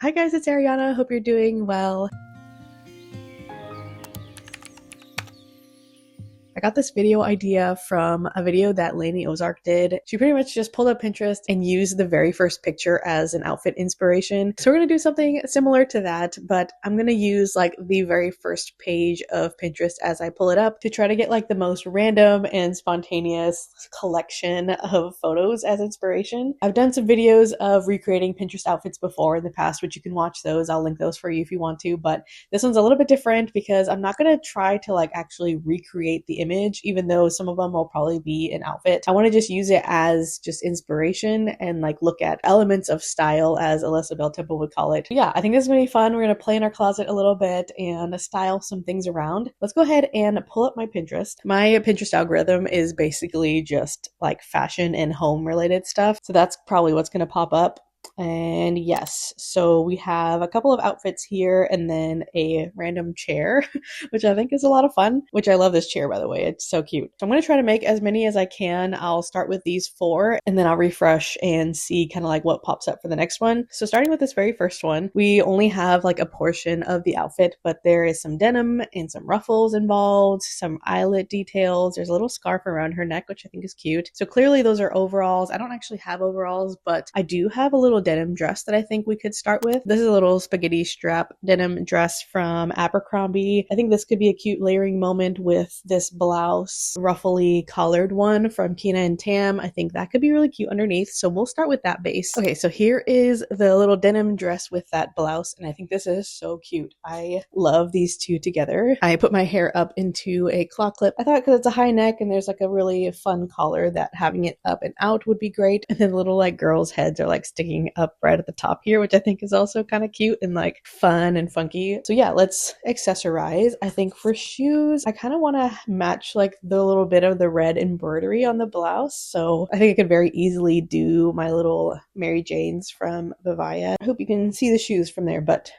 Hi guys, it's Ariana. Hope you're doing well. I got this video idea from a video that Lainey Ozark did. She pretty much just pulled up Pinterest and used the very first picture as an outfit inspiration. So we're gonna do something similar to that, but I'm gonna use like the very first page of Pinterest as I pull it up to try to get like the most random and spontaneous collection of photos as inspiration. I've done some videos of recreating Pinterest outfits before in the past, which you can watch those. I'll link those for you if you want to, but this one's a little bit different because I'm not gonna try to like actually recreate the image, even though some of them will probably be an outfit. I want to just use it as just inspiration and like look at elements of style, as Alyssa Bell Temple would call it. Yeah, I think this is going to be fun. We're going to play in our closet a little bit and style some things around. Let's go ahead and pull up my Pinterest. My Pinterest algorithm is basically just like fashion and home related stuff. So that's probably what's going to pop up. And yes, so we have a couple of outfits here and then a random chair, which I think is a lot of fun, which I love this chair, by the way. It's so cute. So I'm going to try to make as many as I can. I'll start with these 4 and then I'll refresh and see kind of like what pops up for the next one. So starting with this very first one, we only have like a portion of the outfit, but there is some denim and some ruffles involved, some eyelet details. There's a little scarf around her neck, which I think is cute. So clearly those are overalls. I don't actually have overalls, but I do have a little denim dress that I think we could start with. This is a little spaghetti strap denim dress from Abercrombie. I think this could be a cute layering moment with this blouse, ruffly collared one from Kina and Tam. I think that could be really cute underneath. So we'll start with that base. Okay, so here is the little denim dress with that blouse. And I think this is so cute. I love these two together. I put my hair up into a claw clip. I thought because it's a high neck and there's like a really fun collar that having it up and out would be great. And then little like girls' heads are like sticking up right at the top here, which I think is also kind of cute and like fun and funky. So yeah, let's accessorize. I think for shoes, I kind of want to match like the little bit of the red embroidery on the blouse. So I think I could very easily do my little Mary Janes from Vivaya. I hope you can see the shoes from there, but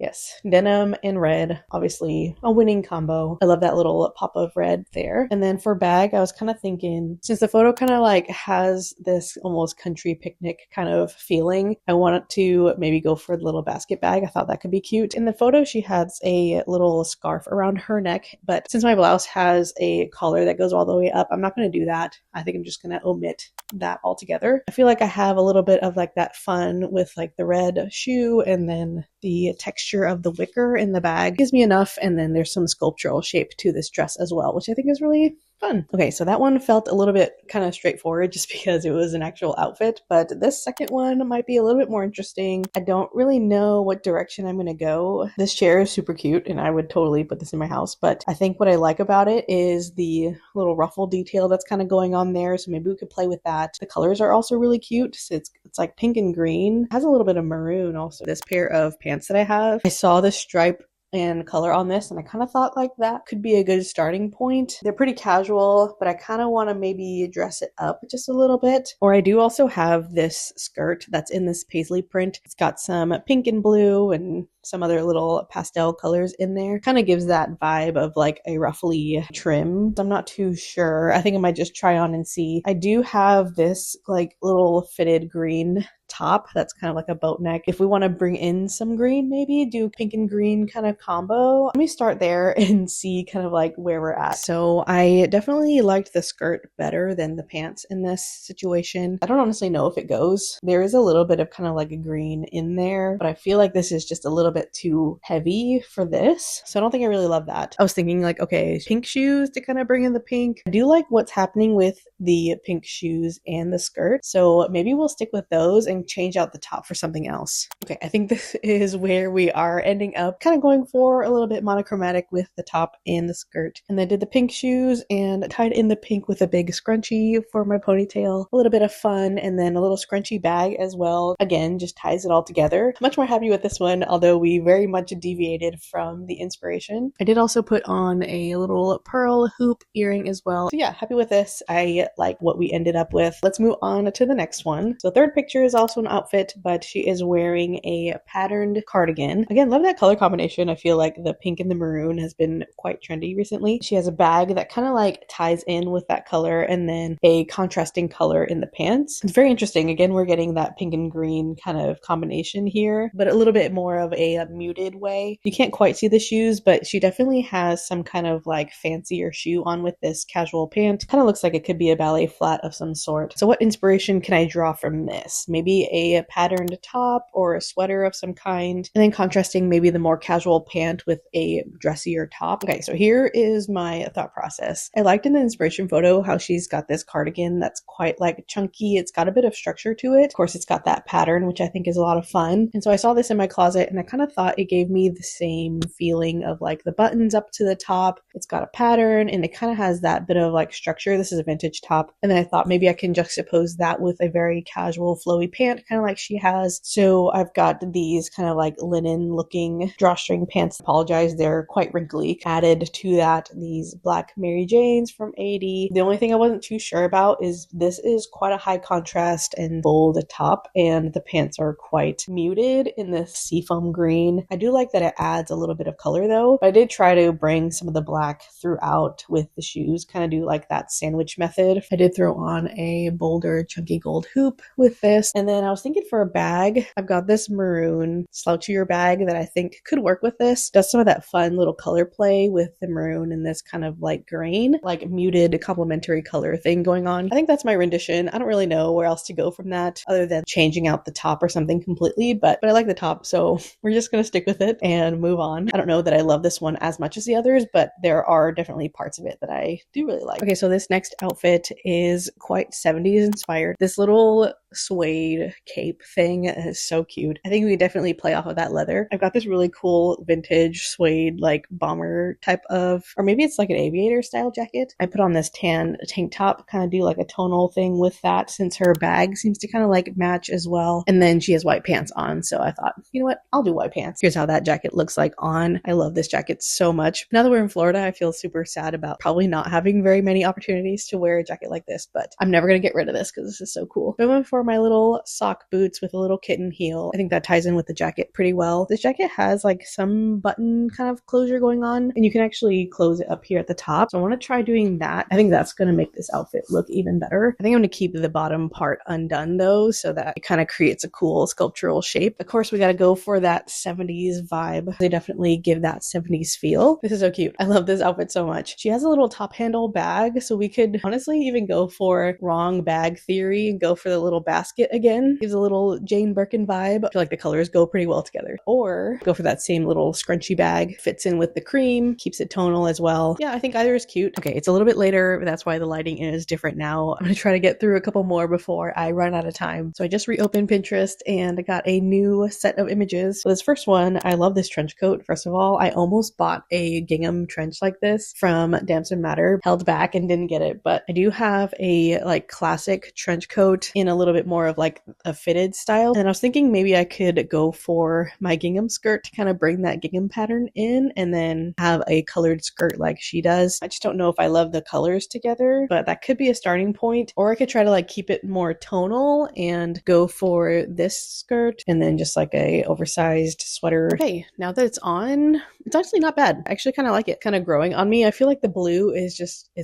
yes, denim and red, obviously a winning combo. I love that little pop of red there. And then for bag, I was kind of thinking, since the photo kind of like has this almost country picnic kind of feeling, I wanted to maybe go for the little basket bag. I thought that could be cute. In the photo, she has a little scarf around her neck, but since my blouse has a collar that goes all the way up, I'm not going to do that. I think I'm just going to omit that altogether. I feel like I have a little bit of like that fun with like the red shoe and then the texture of the wicker in the bag gives me enough. And then there's some sculptural shape to this dress as well, which I think is really fun. Okay, so that one felt a little bit kind of straightforward just because it was an actual outfit, but this second one might be a little bit more interesting. I don't really know what direction I'm going to go. This chair is super cute and I would totally put this in my house, but I think what I like about it is the little ruffle detail that's kind of going on there, so maybe we could play with that. The colors are also really cute. So it's like pink and green. It has a little bit of maroon also. This pair of pants that I have, I saw the stripe and color on this and I kind of thought like that could be a good starting point. They're pretty casual, but I kind of want to maybe dress it up just a little bit. Or I do also have this skirt that's in this paisley print. It's got some pink and blue and some other little pastel colors in there. Kind of gives that vibe of like a ruffly trim. I'm not too sure. I think I might just try on and see. I do have this like little fitted green top that's kind of like a boat neck. If we want to bring in some green, maybe do pink and green kind of combo. Let me start there and see kind of like where we're at. So I definitely liked the skirt better than the pants in this situation. I don't honestly know if it goes. There is a little bit of kind of like a green in there, but I feel like this is just a little bit too heavy for this. So I don't think I really love that. I was thinking like, okay, pink shoes to kind of bring in the pink. I do like what's happening with the pink shoes and the skirt. So maybe we'll stick with those and change out the top for something else. Okay, I think this is where we are ending up, kind of going for a little bit monochromatic with the top and the skirt. And I did the pink shoes and tied in the pink with a big scrunchie for my ponytail. A little bit of fun and then a little scrunchie bag as well. Again, just ties it all together. Much more happy with this one, although we very much deviated from the inspiration. I did also put on a little pearl hoop earring as well. So yeah, happy with this. I like what we ended up with. Let's move on to the next one. So third picture is all also an outfit, but she is wearing a patterned cardigan. Again, love that color combination. I feel like the pink and the maroon has been quite trendy recently. She has a bag that kind of like ties in with that color and then a contrasting color in the pants. It's very interesting. Again, we're getting that pink and green kind of combination here, but a little bit more of a muted way. You can't quite see the shoes, but she definitely has some kind of like fancier shoe on with this casual pant. Kind of looks like it could be a ballet flat of some sort. So what inspiration can I draw from this? Maybe a patterned top or a sweater of some kind, and then contrasting maybe the more casual pant with a dressier top. Okay, so here is my thought process. I liked in the inspiration photo how she's got this cardigan that's quite like chunky. It's got a bit of structure to it. Of course, it's got that pattern, which I think is a lot of fun. And so I saw this in my closet and I kind of thought it gave me the same feeling of like the buttons up to the top. It's got a pattern and it kind of has that bit of like structure. This is a vintage top. And then I thought maybe I can juxtapose that with a very casual flowy pant, kind of like she has. So I've got these kind of like linen looking drawstring pants. Apologize, they're quite wrinkly. Added to that these black Mary Janes from 80. The only thing I wasn't too sure about is this is quite a high contrast and bold top, and the pants are quite muted in this seafoam green. I do like that it adds a little bit of color though, but I did try to bring some of the black throughout with the shoes, kind of do like that sandwich method. I did throw on a bolder chunky gold hoop with this, and then I was thinking for a bag, I've got this maroon slouchier bag that I think could work with this. Does some of that fun little color play with the maroon and this kind of light green, like muted complementary color thing going on. I think that's my rendition. I don't really know where else to go from that other than changing out the top or something completely, but I like the top, so we're just gonna stick with it and move on. I don't know that I love this one as much as the others, but there are definitely parts of it that I do really like. Okay, so this next outfit is quite 70s inspired. This little suede cape thing is so cute. I think we definitely play off of that leather. I've got this really cool vintage suede like bomber type of, or maybe it's like an aviator style jacket. I put on this tan tank top, kind of do like a tonal thing with that since her bag seems to kind of like match as well. And then she has white pants on, so I thought, you know what, I'll do white pants. Here's how that jacket looks like on. I love this jacket so much. Now that we're in Florida, I feel super sad about probably not having very many opportunities to wear a jacket like this, but I'm never gonna get rid of this because this is so cool. I went for my little sock boots with a little kitten heel. I think that ties in with the jacket pretty well. This jacket has like some button kind of closure going on, and you can actually close it up here at the top. So I want to try doing that. I think that's going to make this outfit look even better. I think I'm going to keep the bottom part undone though, so that it kind of creates a cool sculptural shape. Of course, we got to go for that 70s vibe. They definitely give that 70s feel. This is so cute. I love this outfit so much. She has a little top handle bag, so we could honestly even go for wrong bag theory and go for the little basket again. Gives a little Jane Birkin vibe. I feel like the colors go pretty well together. Or go for that same little scrunchy bag. Fits in with the cream, keeps it tonal as well. Yeah, I think either is cute. Okay, it's a little bit later, but that's why the lighting is different now. I'm gonna try to get through a couple more before I run out of time. So I just reopened Pinterest and I got a new set of images. So this first one, I love this trench coat. First of all, I almost bought a gingham trench like this from Damson Matter. Held back and didn't get it, but I do have a like classic trench coat in a little bit more of like a fitted style. And I was thinking maybe I could go for my gingham skirt to kind of bring that gingham pattern in and then have a colored skirt like she does. I just don't know if I love the colors together, but that could be a starting point. Or I could try to like keep it more tonal and go for this skirt and then just like a oversized sweater. Okay, now that it's on, it's actually not bad. I actually kind of like it, kind of growing on me. I feel like the blue is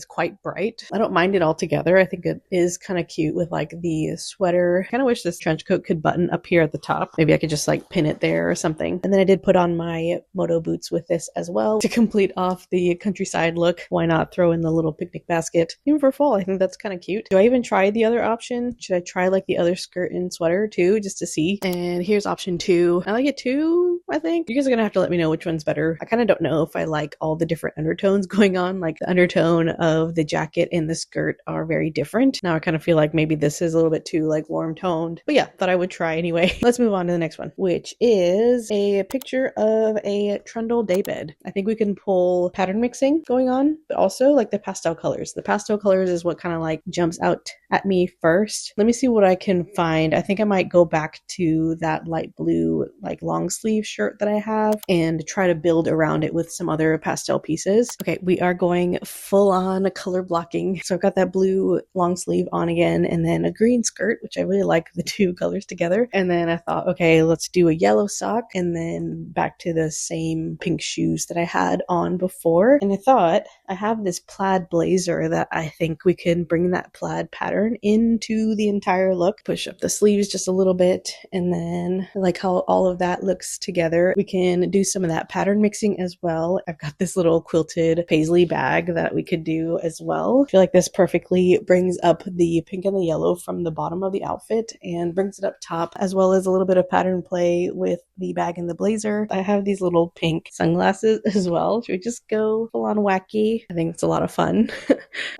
quite bright. I don't mind it altogether. I think it is kind of cute with like the sweater. Kind of wish this trench coat could button up here at the top. Maybe I could just like pin it there or something. And then I did put on my moto boots with this as well to complete off the countryside look. Why not throw in the little picnic basket? Even for fall, I think that's kind of cute. Do I even try the other option? Should I try like the other skirt and sweater too, just to see? And here's option 2. I like it too, I think. You guys are gonna have to let me know which one's better. I kind of don't know if I like all the different undertones going on. Like the undertone of the jacket and the skirt are very different. Now I kind of feel like maybe this is a little bit too like warm toned, but yeah, thought I would try anyway. Let's move on to the next one, which is a picture of a trundle daybed. I think we can pull pattern mixing going on, but also like the pastel colors. The pastel colors is what kind of like jumps out at me first. Let me see what I can find. I think I might go back to that light blue like long sleeve shirt that I have and try to build around it with some other pastel pieces. Okay, we are going full on color blocking. So I've got that blue long sleeve on again and then a green skirt. which I really like the two colors together. And then I thought, okay, let's do a yellow sock and then back to the same pink shoes that I had on before. And I thought I have this plaid blazer that I think we can bring that plaid pattern into the entire look. Push up the sleeves just a little bit, and then I like how all of that looks together. We can do some of that pattern mixing as well. I've got this little quilted paisley bag that we could do as well. I feel like this perfectly brings up the pink and the yellow from the bottom of the outfit and brings it up top, as well as a little bit of pattern play with the bag and the blazer. I have these little pink sunglasses as well. Should we just go full on wacky? I think it's a lot of fun.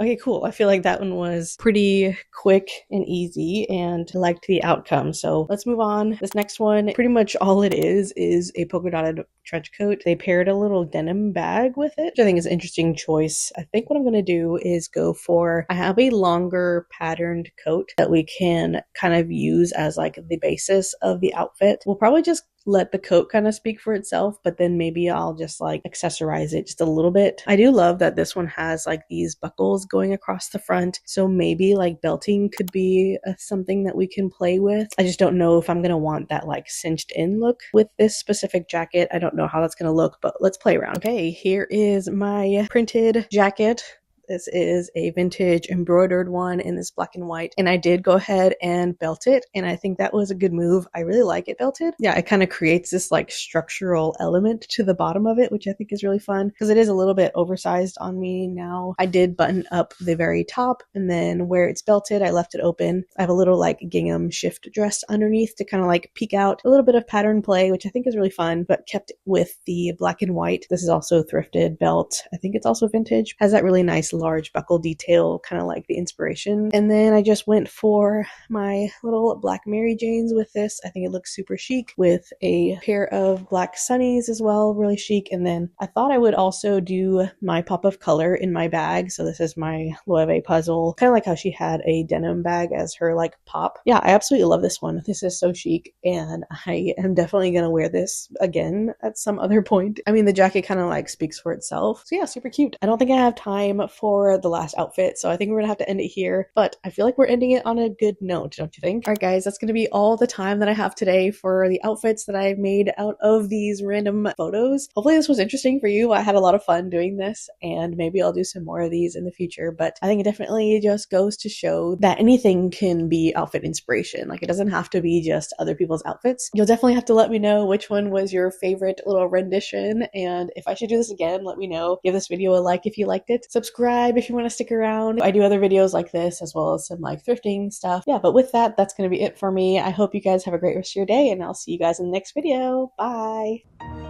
Okay, cool. I feel like that one was pretty quick and easy, and I liked the outcome. So let's move on. This next one, pretty much all it is a polka dotted trench coat. They paired a little denim bag with it, which I think is an interesting choice. I think what I'm going to do is go for, I have a longer patterned coat that we can kind of use as like the basis of the outfit. We'll probably just let the coat kind of speak for itself, but then maybe I'll just like accessorize it just a little bit. I do love that this one has like these buckles going across the front, so maybe like belting could be something that we can play with. I just don't know if I'm gonna want that like cinched in look with this specific jacket. I don't know how that's gonna look, but let's play around. Okay, here is my printed jacket. This is a vintage embroidered one in this black and white, and I did go ahead and belt it, and I think that was a good move. I really like it belted. Yeah, it kind of creates this like structural element to the bottom of it, which I think is really fun because it is a little bit oversized on me now. I did button up the very top, and then where it's belted, I left it open. I have a little like gingham shift dress underneath to kind of like peek out a little bit of pattern play, which I think is really fun, but kept with the black and white. This is also thrifted belt. I think it's also vintage. Has that really nice large buckle detail, kind of like the inspiration. And then I just went for my little black Mary Janes with this. I think it looks super chic with a pair of black sunnies as well, really chic. And then I thought I would also do my pop of color in my bag. So this is my Loewe puzzle, kind of like how she had a denim bag as her like pop. Yeah, I absolutely love this one. This is so chic, and I am definitely gonna wear this again at some other point. I mean, the jacket kind of like speaks for itself. So yeah, super cute. I don't think I have time for the last outfit, so I think we're gonna have to end it here, but I feel like we're ending it on a good note, don't you think? All right guys, that's gonna be all the time that I have today for the outfits that I've made out of these random photos. Hopefully this was interesting for you. I had a lot of fun doing this, and maybe I'll do some more of these in the future, but I think it definitely just goes to show that anything can be outfit inspiration. Like, it doesn't have to be just other people's outfits. You'll definitely have to let me know which one was your favorite little rendition, and if I should do this again, let me know. Give this video a like if you liked it. Subscribe if you want to stick around. I do other videos like this as well as some like thrifting stuff. Yeah, but with that, that's going to be it for me. I hope you guys have a great rest of your day, and I'll see you guys in the next video. Bye!